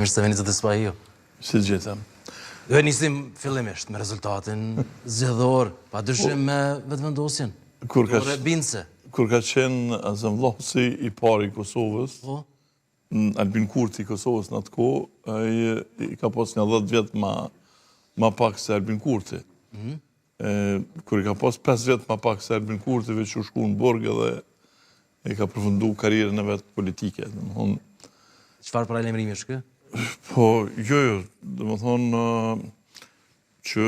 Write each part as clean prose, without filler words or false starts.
Mirë se veni zoti Spahio. Si gjetëm. Dhe nisim fillimisht me rezultatin zgjedhor, padyshim me vetëvendosjen. Kur ka qenë zëmvllësi i parë i Kosovës, Albin Kurti i Kosovës në atë kohë, ai ka pas një 10 vjet ma pak se Albin Kurti. Kur i ka pas 5 vjet ma pak se Albin Kurti, veç u shku në Burg edhe i ka përfundu karrierën e vetë politike. Çfarë paralajmërimi është kë? Po, jo, dhe më thonë që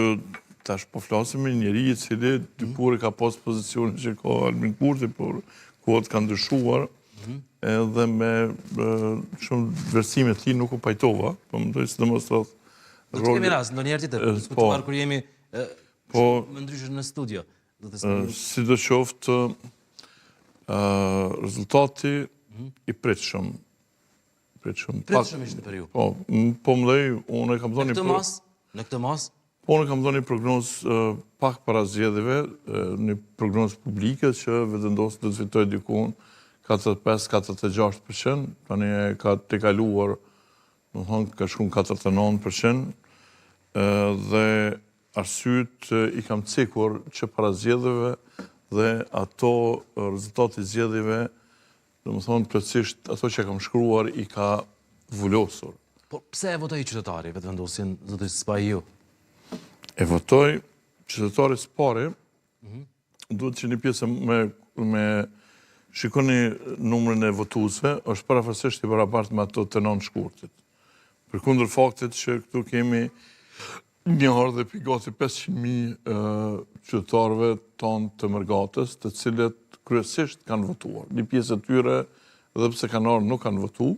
tash po flasim me njeri i cili dikur ka pas pozicionin që ka Albin Kurti, por kohët kanë ndryshuar edhe me shumë versime ti nuk u pajtova, po më dojë së dhe mos të do të kemi rast, ndonjëherë tjetër, diskutuar kur jemi më ndryshë në studio. Si do qoftë rezultati i pritshëm. Pritshëm ishte për ju. Po më dhej, unë e kam dhoni... Në këtë mas? Po unë kam dhoni prognoz pak para zgjedhjeve, një prognoz publike që vetëvendosja do të fitojë dikun 45-46%, tani ka tejkaluar, do të thonë ka shkuar 49%, dhe arsyet i kam cekur që para zgjedhjeve dhe ato rezultati zgjedhjeve, do më thonë plotësisht ato që kam shkruar i ka vullosur. Po pse e votoi qytetari vetëvendosjen zoti Spahio? E votoi qytetari Spari, duhet që një pjesë me shikoni numrin e votuesve, është parafarsisht i barabartë me ato të nënshkurtit. Përkundër faktit që këtu kemi një ardhe gati 500.000 qytetarëve tonë të Mërgatës, të cilët kryesisht kanë votuar. Një pjesë e tyre, edhe pse kanë ardhur nuk kanë votu,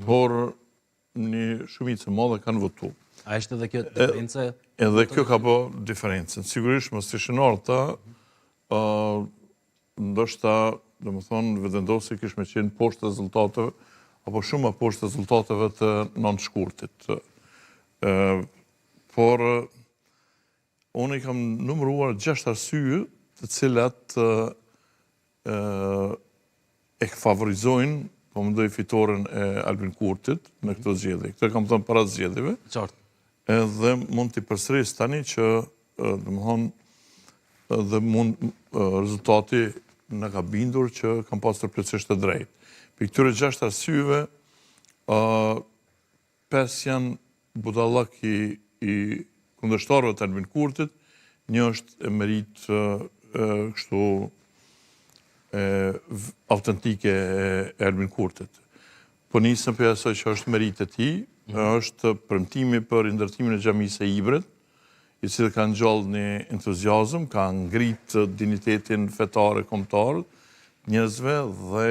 por një shumicë e madhe kanë votu. A ishte edhe kjo diferencë? Edhe kjo ka bë diferencën. Sigurisht mos ishin ardhur ta, ndoshta, domethënë vetëvendosja kish me qenë poshtë rezultateve, apo shumë poshtë rezultateve të nënshkurtit. Por unë i kam numëruar 6 arsye të cilat e favorizojnë, po më dojë fitoren e Albin Kurtit në këto zgjedhje. Këtë kam thënë para zgjedhjeve. Qartë. Edhe mund t'i përsëris tani që, domethënë, dhe rezultati na ka bindur që kam pasur plotësisht të drejtë. Për këtyre 6 arsyeve, 5 janë budallak i kundërshtarëve të Albin Kurtit, një është e merit kështu autentike e Albin Kurtit. Po nisëm për asoj që është merit e tij, është premtimi për ndërtimin e xhamisë së Ibrit, i cili ka ngjall një entuziazëm, ka ngrit dinjitetin fetar e kombëtar njerëzve dhe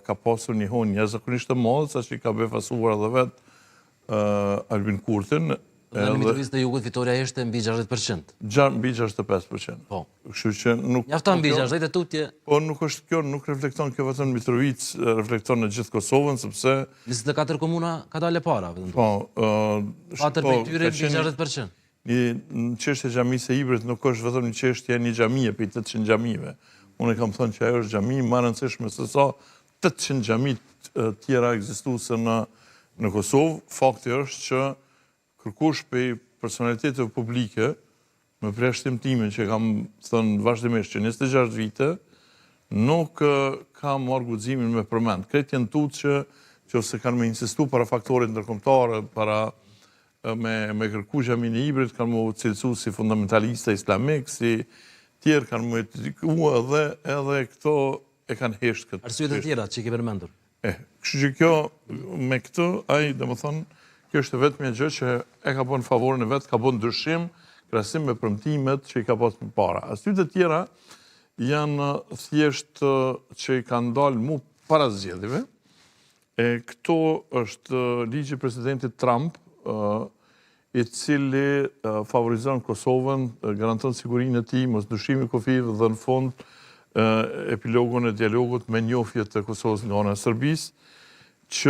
ka pasur një honjë jashtëzakonisht të madhe, saqë i ka befasuar edhe vetë Albin Kurtin. Dhe në Mitrovica të Jugut fitoria ishte mbi 60%. Mbi 65%. Po. Kështu që nuk... Mjafton mbi 60 e tutje. Po nuk është kjo, nuk reflekton kjo vetëm Mitrovicë, reflekton në gjithë Kosovën, sepse... 24 komuna ka dalë para, vetëm. Po, 4 prej tyre mbi 60%. Në çështje xhamisë së Ibrit nuk është vetëm një çështje një xhamie për 800 xhamive. Unë kam thënë që ajo është xhami më e rëndësishme se sa 800 xhami tjera ekzistuese në Kosovë. Fakti është që kërkush për personaliteteve publike, me përjashtim timin që kam thënë vazhdimisht që 26 vite, nuk kam marrë guximin me përmend. Kretë janë tutë që ose kanë me insistu para faktorit ndërkombëtar, para me kërku xhamin e Ibrit, kanë më cilësu si fundamentalista islamik, si tjerë kanë më etikua edhe këto e kanë hesht këtë. Arsyet e tjera që i ke përmendur. Kështu që kjo, me këtë, ai domethënë, kjo është vetëm një gjë që e ka bën favorin e vet, ka bën ndryshim krahasim me premtimet që i ka pasur më para. Arsyet e tjera janë thjesht që i kanë dalë mu para zgjedhjeve. Këto është ligji i presidentit Trump, i cili favorizon Kosovën, garanton sigurinë e tij, mosndryshimi kufive dhe në fund epilogun e dialogut me njohje të Kosovës nga ana e Serbisë.